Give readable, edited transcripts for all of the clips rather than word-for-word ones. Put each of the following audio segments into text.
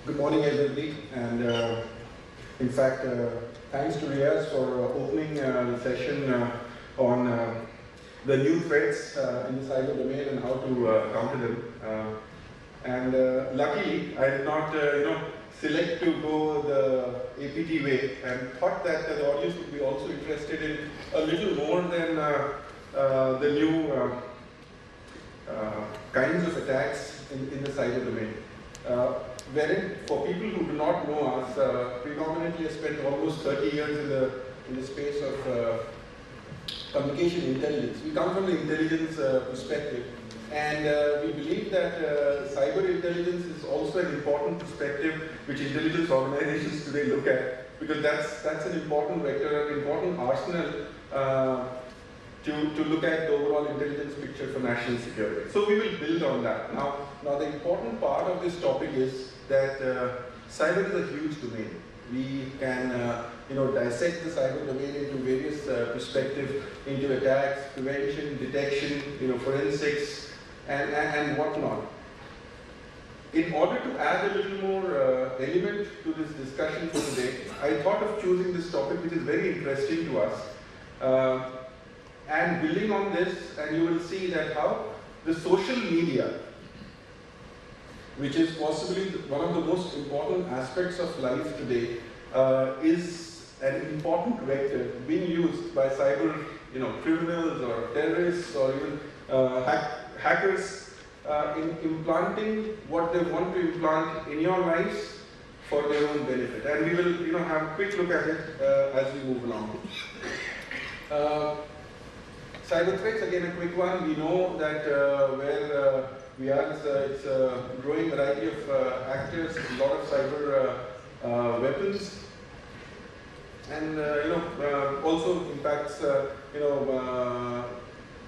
Good morning, everybody, and in fact, thanks to Riaz for opening the session on the new threats in the cyber domain and how to counter them. Luckily, I did not, select to go the APT way, and thought that the audience would be also interested in a little more than the new kinds of attacks in the cyber domain. Verint, for people who do not know us, predominantly have spent almost 30 years in the space of communication intelligence. We come from the intelligence perspective, and we believe that cyber intelligence is also an important perspective which intelligence organizations today look at, because that's an important vector, an important arsenal to look at the overall intelligence picture for national security. So we will build on that. Now the important part of this topic is that cyber is a huge domain. We can dissect the cyber domain into various perspectives, into attacks, prevention, detection, forensics, and whatnot. In order to add a little more element to this discussion for today, I thought of choosing this topic, which is very interesting to us. And building on this, and you will see that how the social media, which is possibly one of the most important aspects of life today, is an important vector being used by cyber criminals or terrorists or even hackers in implanting what they want to implant in your lives for their own benefit. And we will have a quick look at it as we move along. Cyber threats, again a quick one. We know that where we are, it's a growing variety of actors, a lot of cyber weapons, and also impacts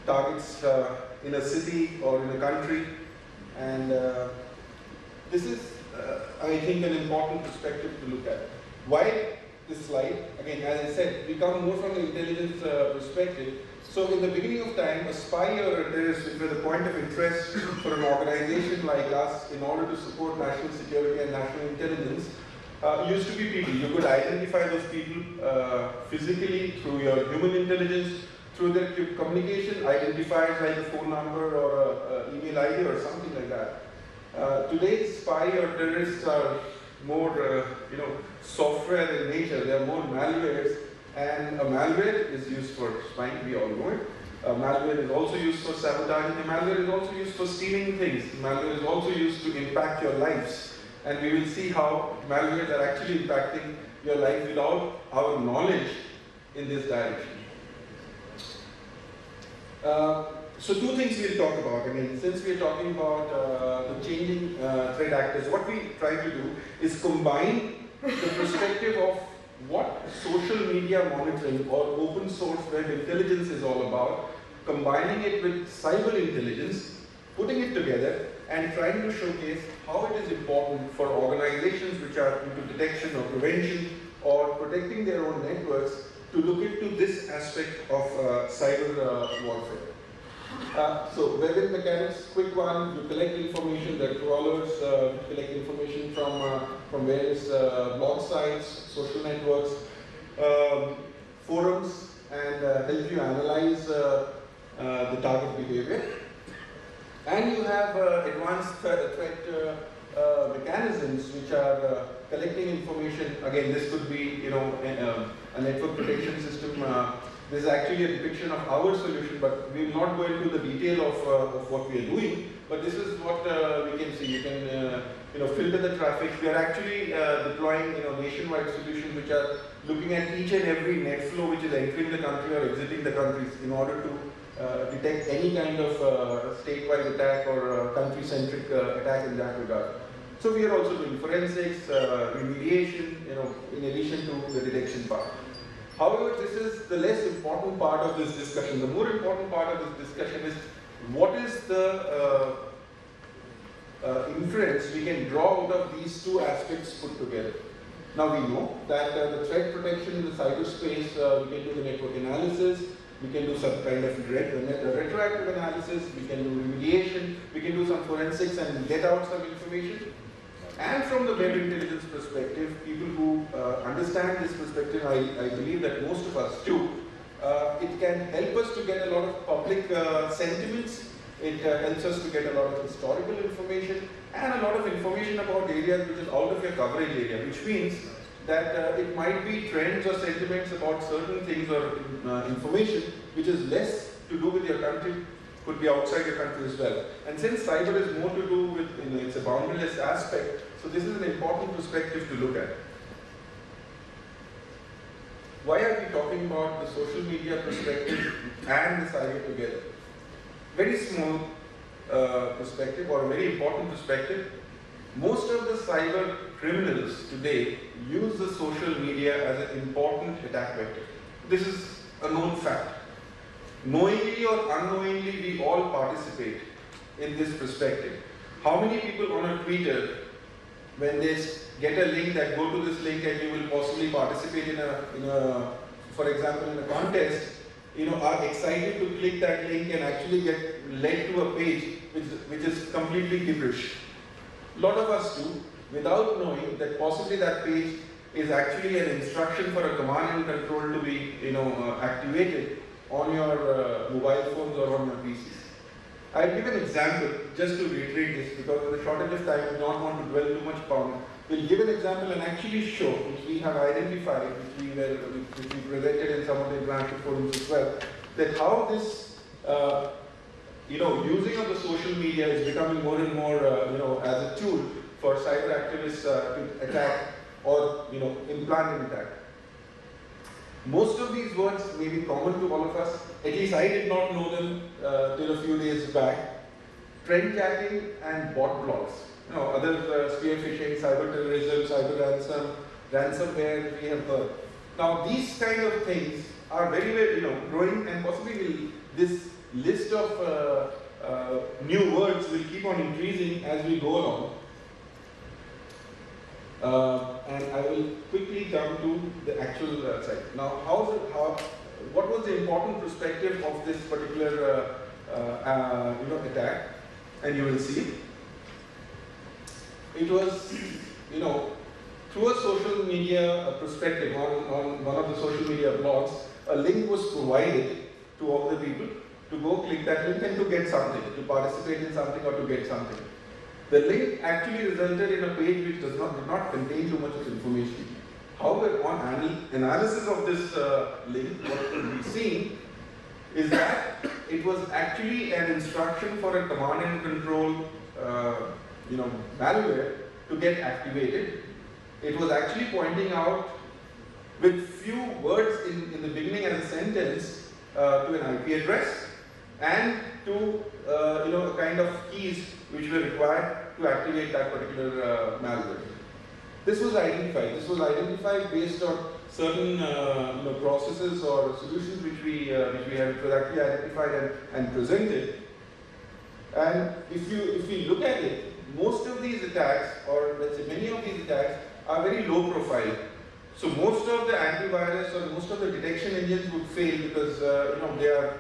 targets in a city or in a country. And this is, I think, an important perspective to look at. Why this slide? Again, as I said, we come more from the intelligence perspective. So in the beginning of time, a spy or a terrorist, which was a point of interest for an organization like us in order to support national security and national intelligence, used to be people. You could identify those people physically through your human intelligence, through their communication, identifiers like a phone number or an email ID or something like that. Today's spy or terrorists are more software in nature. They are more malwares. And a malware is used for spying, we all know it. Malware is also used for sabotaging. A malware is also used for stealing things. Malware is also used to impact your lives. And we will see how malwares are actually impacting your life without our knowledge in this direction. So two things we'll talk about. I mean, since we're talking about the changing threat actors, what we try to do is combine the perspective of what social media monitoring or open source web intelligence is all about, combining it with cyber intelligence, putting it together, and trying to showcase how it is important for organizations which are into detection or prevention or protecting their own networks to look into this aspect of cyber warfare. So web mechanics, quick one, you collect information, there are crawlers, collect information from various blog sites, social networks, forums, and help you analyze the target behavior. And you have advanced threat mechanisms which are collecting information. Again, this could be a network protection system. This is actually a depiction of our solution, but we will not go into the detail of what we are doing. But this is what we can see. You can filter the traffic. We are actually deploying nationwide solutions which are looking at each and every net flow which is entering the country or exiting the countries in order to detect any kind of statewide attack or country-centric attack in that regard. So we are also doing forensics, remediation, in addition to the detection part. However, this is the less important part of this discussion. The more important part of this discussion is what is the inference we can draw out of these two aspects put together. Now we know that the threat protection in the cyberspace, we can do the network analysis, we can do some kind of retroactive analysis, we can do remediation, we can do some forensics and get out some information. And from the web intelligence perspective, people who understand this perspective, I believe that most of us do, it can help us to get a lot of public sentiments. It helps us to get a lot of historical information and a lot of information about areas which is out of your coverage area, which means that it might be trends or sentiments about certain things or information which is less to do with your country, could be outside your country as well. And since cyber is more to do with, it's a boundaryless aspect, so this is an important perspective to look at. Why are we talking about the social media perspective and the cyber together? Very small perspective, or a very important perspective. Most of the cyber criminals today use the social media as an important attack vector. This is a known fact. Knowingly or unknowingly, we all participate in this perspective. How many people on a Twitter, when they get a link that go to this link and you will possibly participate in a for example, in a contest, are excited to click that link and actually get led to a page which is completely gibberish. A lot of us do, without knowing that possibly that page is actually an instruction for a command and control to be activated on your mobile phones or on your PCs. I'll give an example just to reiterate this, because with the shortage of time, I do not want to dwell too much upon it. We'll give an example and actually show, which we have identified, which we presented in some of the international forums as well, that how this, using of the social media is becoming more and more, as a tool for cyber activists to attack or, implant an attack. Most of these words may be common to all of us. At least I did not know them till a few days back. Trend jacking and bot blogs. Other spear phishing, cyber terrorism, cyber ransomware we have heard. Now these kind of things are very, growing, and possibly this list of new words will keep on increasing as we go along. And I will quickly come to the actual site. Now, what was the important perspective of this particular attack? And you will see, it was, through a social media perspective on one of the social media blogs, a link was provided to all the people to go click that link and to get something, to participate in something or to get something. The link actually resulted in a page which did not contain too much of information. However, on analysis of this link, what could be seen is that it was actually an instruction for a command and control, malware to get activated. It was actually pointing out with few words in the beginning as a sentence to an IP address and to a kind of keys which were required to activate that particular malware. This was identified. This was identified based on certain processes or solutions which we had actually identified and presented. And if you look at it, most of these attacks, or let's say many of these attacks, are very low profile. So most of the antivirus or most of the detection engines would fail because they are,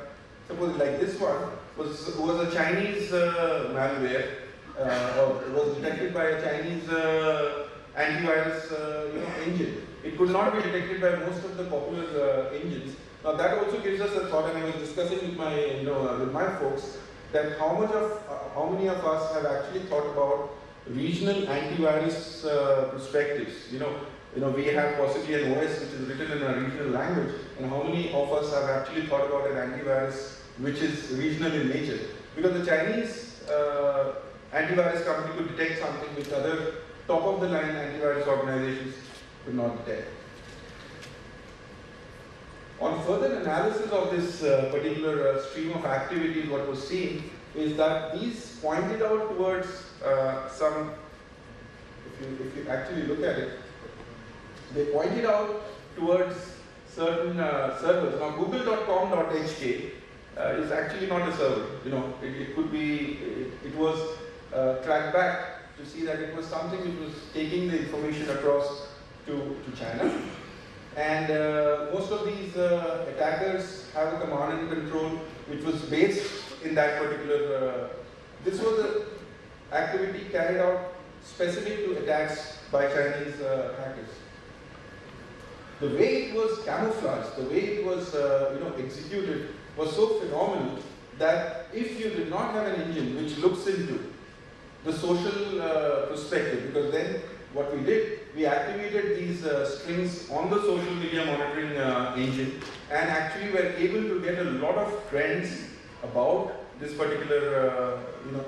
suppose like this one was a Chinese malware, or was detected by a Chinese antivirus engine. It could not be detected by most of the popular engines. Now that also gives us a thought, and I was discussing with my with my folks that how many of us have actually thought about regional antivirus perspectives. We have possibly an OS which is written in a regional language, and how many of us have actually thought about an antivirus which is regional in nature? Because the Chinese antivirus company could detect something which other top-of-the-line antivirus organizations could not detect. On further analysis of this particular stream of activities, what was seen is that these pointed out towards some, if you actually look at it, they pointed out towards certain servers. Now google.com.hk is actually not a server. It could be, it was tracked back to see that it was something which was taking the information across to China. And most of these attackers have a command and control which was based in that particular, this was an activity carried out specific to attacks by Chinese hackers. The way it was camouflaged, the way it was executed was so phenomenal that if you did not have an engine which looks into the social perspective, because then what we did, we activated these strings on the social media monitoring engine and actually were able to get a lot of trends about this particular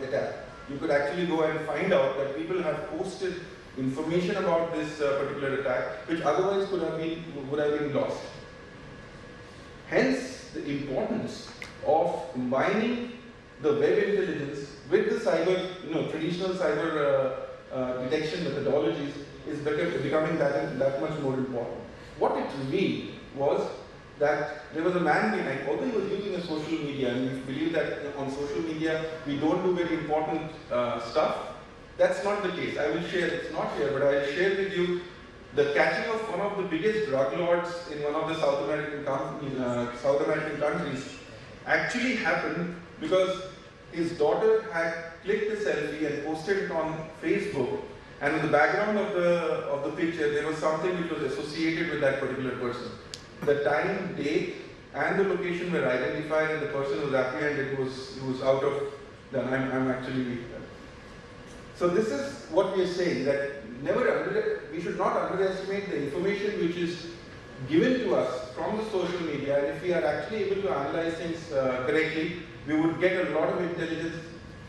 attack. You could actually go and find out that people have posted information about this particular attack, which otherwise would have been lost. Hence, the importance of combining the web intelligence with the cyber, traditional cyber detection methodologies is becoming that much more important. What it revealed was that there was a man behind, although he was using a social media, and we believe that on social media we don't do very important stuff. That's not the case. I will share, it's not here, but I will share with you the catching of one of the biggest drug lords in one of the South American countries actually happened because his daughter had clicked a selfie and posted it on Facebook, and in the background of the picture there was something which was associated with that particular person. The time, date, and the location were identified, and the person was apprehended. He was out of. Then I'm actually. So this is what we are saying, that we should not underestimate the information which is given to us from the social media, and if we are actually able to analyze things correctly, we would get a lot of intelligence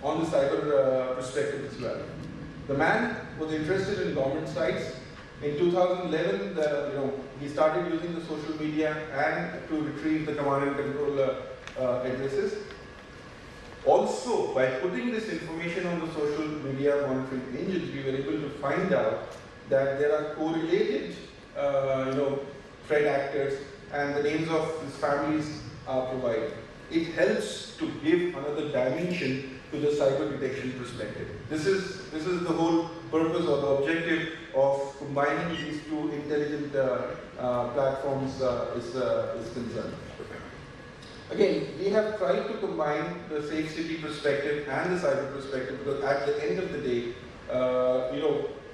on the cyber perspective as well. The man was interested in government sites. In 2011, he started using the social media and to retrieve the command and control addresses. Also, by putting this information on the social media monitoring engines, we were able to find out that there are correlated, threat actors, and the names of these families are provided. It helps to give another dimension to the cyber detection perspective. This is the whole purpose or the objective of combining these two intelligent platforms is concerned. Again, we have tried to combine the safe city perspective and the cyber perspective because at the end of the day,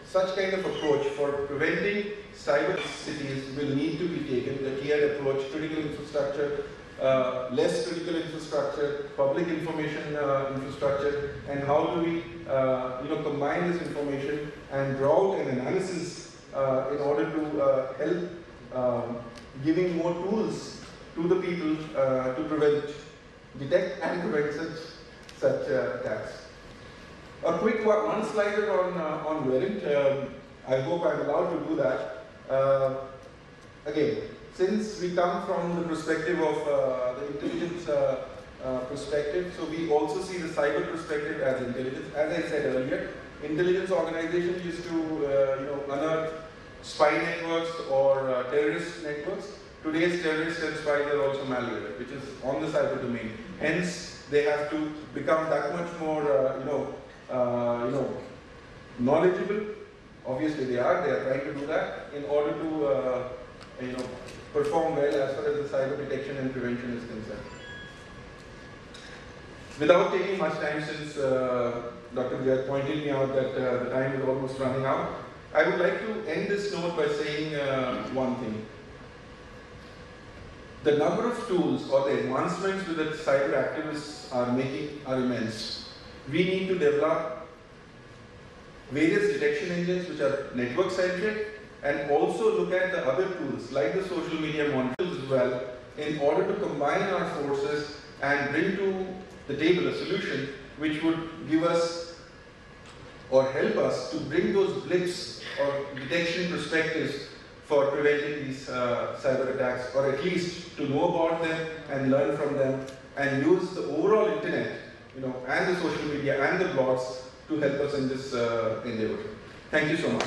such kind of approach for preventing cyber cities will need to be taken. The tiered approach, critical infrastructure, less critical infrastructure, public information infrastructure, and how do we combine this information and draw out an analysis in order to help giving more tools to the people to detect and prevent such attacks. A quick one slider on Verint. I hope I'm allowed to do that. Again, since we come from the perspective of the intelligence perspective, so we also see the cyber perspective as intelligence. As I said earlier, intelligence organizations used to unearth spy networks or terrorist networks. Today's terrorists and spies are also malware, which is on the cyber domain. Hence, they have to become that much more, knowledgeable. Obviously, they are trying to do that in order to, perform well as far as the cyber detection and prevention is concerned. Without taking much time, since Dr. Vyad pointed me out that the time is almost running out, I would like to end this note by saying one thing. The number of tools or the advancements that the cyber activists are making are immense. We need to develop various detection engines which are network centric and also look at the other tools like the social media monitors as well in order to combine our forces and bring to the table a solution which would give us or help us to bring those blips or detection perspectives for preventing these cyber attacks, or at least to know about them and learn from them and use the overall internet, and the social media and the blogs to help us in this endeavor. Thank you so much.